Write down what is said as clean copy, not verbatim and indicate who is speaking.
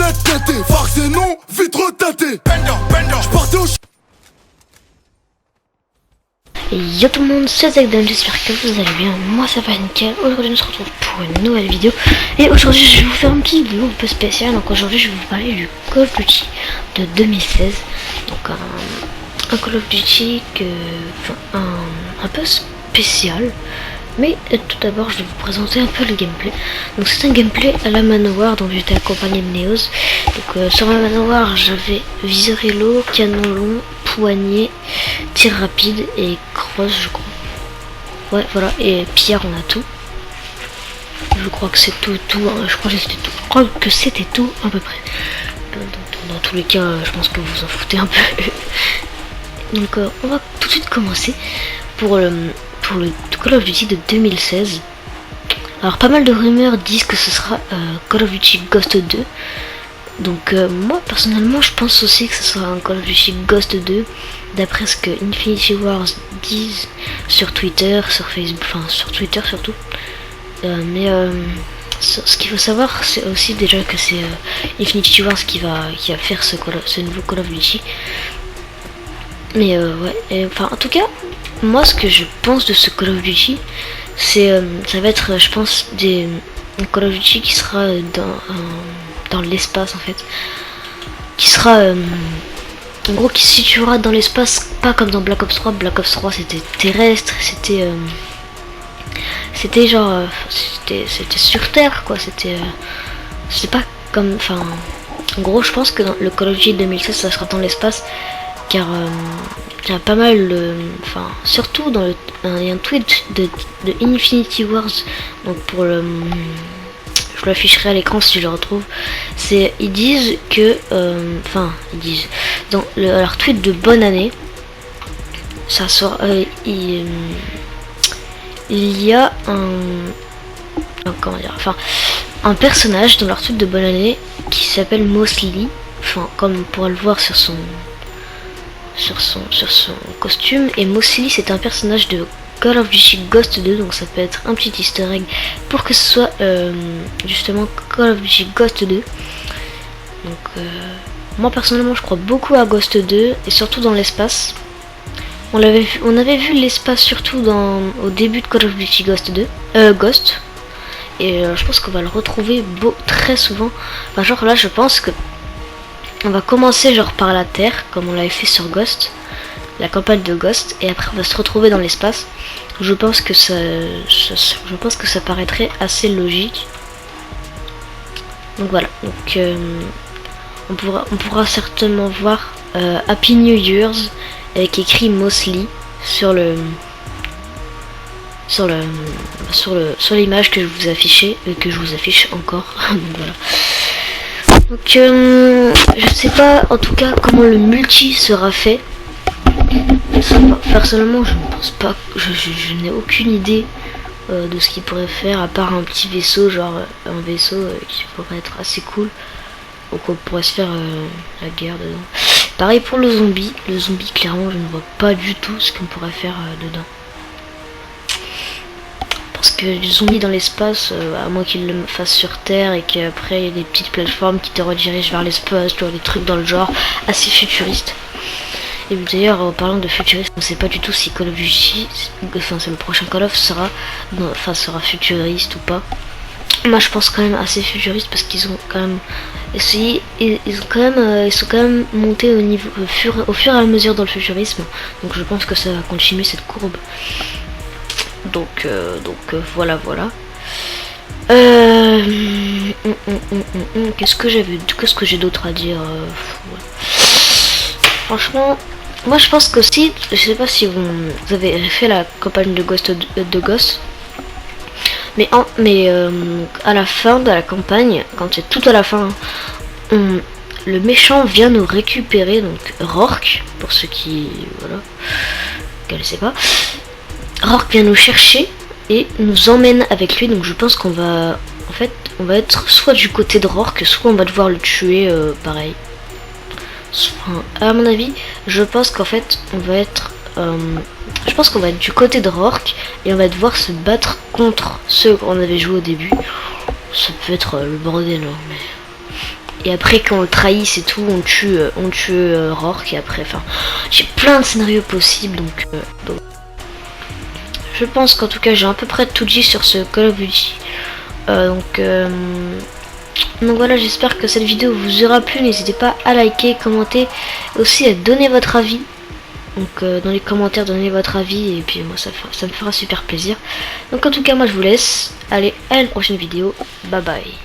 Speaker 1: lunettes teintées, farce et non, vitre teintée. J'partais au
Speaker 2: Yo tout le monde, c'est Zekdan, j'espère que vous allez bien, moi ça va nickel. Aujourd'hui on se retrouve pour une nouvelle vidéo. Et aujourd'hui je vais vous faire une petite vidéo un peu spéciale. Donc aujourd'hui je vais vous parler du Call of Duty de 2016. Donc un Call of Duty un peu spécial. Mais tout d'abord je vais vous présenter un peu le gameplay. Donc c'est un gameplay à la Manowar, donc j'étais accompagné de Neos. Donc sur la Manowar j'avais viseur lourd, canon long, poignet, tir rapide et cross je crois. Ouais voilà, et Pierre on a tout. Je crois que c'est tout, hein. Je crois que c'était tout à peu près. Dans tous les cas je pense que vous en foutez un peu. Donc on va tout de suite commencer pour le Call of Duty de 2016. Alors pas mal de rumeurs disent que ce sera Call of Duty Ghost 2. Donc moi personnellement je pense aussi que ce sera un Call of Duty Ghost 2 d'après ce que Infinity Wars disent sur Twitter, sur Facebook, enfin sur Twitter surtout. Ce qu'il faut savoir c'est aussi déjà que c'est Infinity Wars qui va faire ce nouveau Call of Duty. Mais ouais, enfin en tout cas moi ce que je pense de ce Call of Duty c'est ça va être je pense un Call of Duty qui sera dans l'espace en fait, qui sera en gros qui se situera dans l'espace, pas comme dans Black Ops 3. Black Ops 3 c'était terrestre, c'était genre c'était sur Terre quoi, c'était pas comme, enfin en gros je pense que dans le Call of Duty 2016 ça sera dans l'espace. Car il y a pas mal enfin surtout dans il y a un tweet de Infinity Wars, donc pour je l'afficherai à l'écran si je le retrouve. Ils disent que ils disent dans leur tweet de bonne année ça sort il y a comment dire, enfin un personnage dans leur tweet de bonne année qui s'appelle Mosley, enfin comme on pourra le voir sur son costume. Et Mosley c'est un personnage de Call of Duty Ghost 2, donc ça peut être un petit easter egg pour que ce soit justement Call of Duty Ghost 2. Donc moi personnellement je crois beaucoup à Ghost 2 et surtout dans l'espace. On avait vu l'espace surtout au début de Call of Duty Ghost 2, Ghost. Et je pense qu'on va le retrouver très souvent. Enfin, genre là je pense que on va commencer genre par la Terre comme on l'avait fait sur Ghost, la campagne de Ghost, et après on va se retrouver dans l'espace. Je pense que ça paraîtrait assez logique. Donc voilà, donc on pourra certainement voir Happy New Year's avec écrit Mosley sur l'image que je vous affichais, que je vous affiche encore. Donc voilà. Donc je sais pas en tout cas comment le multi sera fait. Personnellement je ne pense pas, je n'ai aucune idée de ce qu'il pourrait faire à part un petit vaisseau, genre un vaisseau qui pourrait être assez cool. Donc on pourrait se faire la guerre dedans. Pareil pour le zombie clairement je ne vois pas du tout ce qu'on pourrait faire dedans. Parce que les zombies dans l'espace, à moins qu'ils le fassent sur Terre et qu'après il y a des petites plateformes qui te redirigent vers l'espace, tu vois, des trucs dans le genre assez futuriste. Et d'ailleurs en parlant de futuriste, on sait pas du tout si Call of Duty, enfin c'est le prochain Call of sera futuriste ou pas. Moi je pense quand même assez futuriste parce qu'ils ont quand même essayé, ils sont quand même montés au fur et à mesure dans le futurisme. Donc je pense que ça va continuer cette courbe. Donc voilà. Qu'est-ce que j'ai d'autre à dire, Franchement, moi je pense que si, je sais pas si vous avez fait la campagne de Ghost, mais à la fin de la campagne, quand c'est tout à la fin, le méchant vient nous récupérer, donc Rourke, pour ceux qui connaissaient pas. Rourke vient nous chercher et nous emmène avec lui, donc je pense qu'on va être soit du côté de Rourke, soit on va devoir le tuer pareil. À mon avis, je pense qu'en fait on va être du côté de Rourke et on va devoir se battre contre ceux qu'on avait joué au début. Ça peut être le bordel, hein, mais Et après quand on le trahit c'est tout, on tue Rourke et après, enfin j'ai plein de scénarios possibles donc je pense qu'en tout cas j'ai à peu près tout dit sur ce Call of Duty. Donc voilà, j'espère que cette vidéo vous aura plu. N'hésitez pas à liker, commenter, aussi à donner votre avis. Donc dans les commentaires donnez votre avis et puis moi ça me fera super plaisir. Donc en tout cas moi je vous laisse. Allez, à une prochaine vidéo. Bye bye.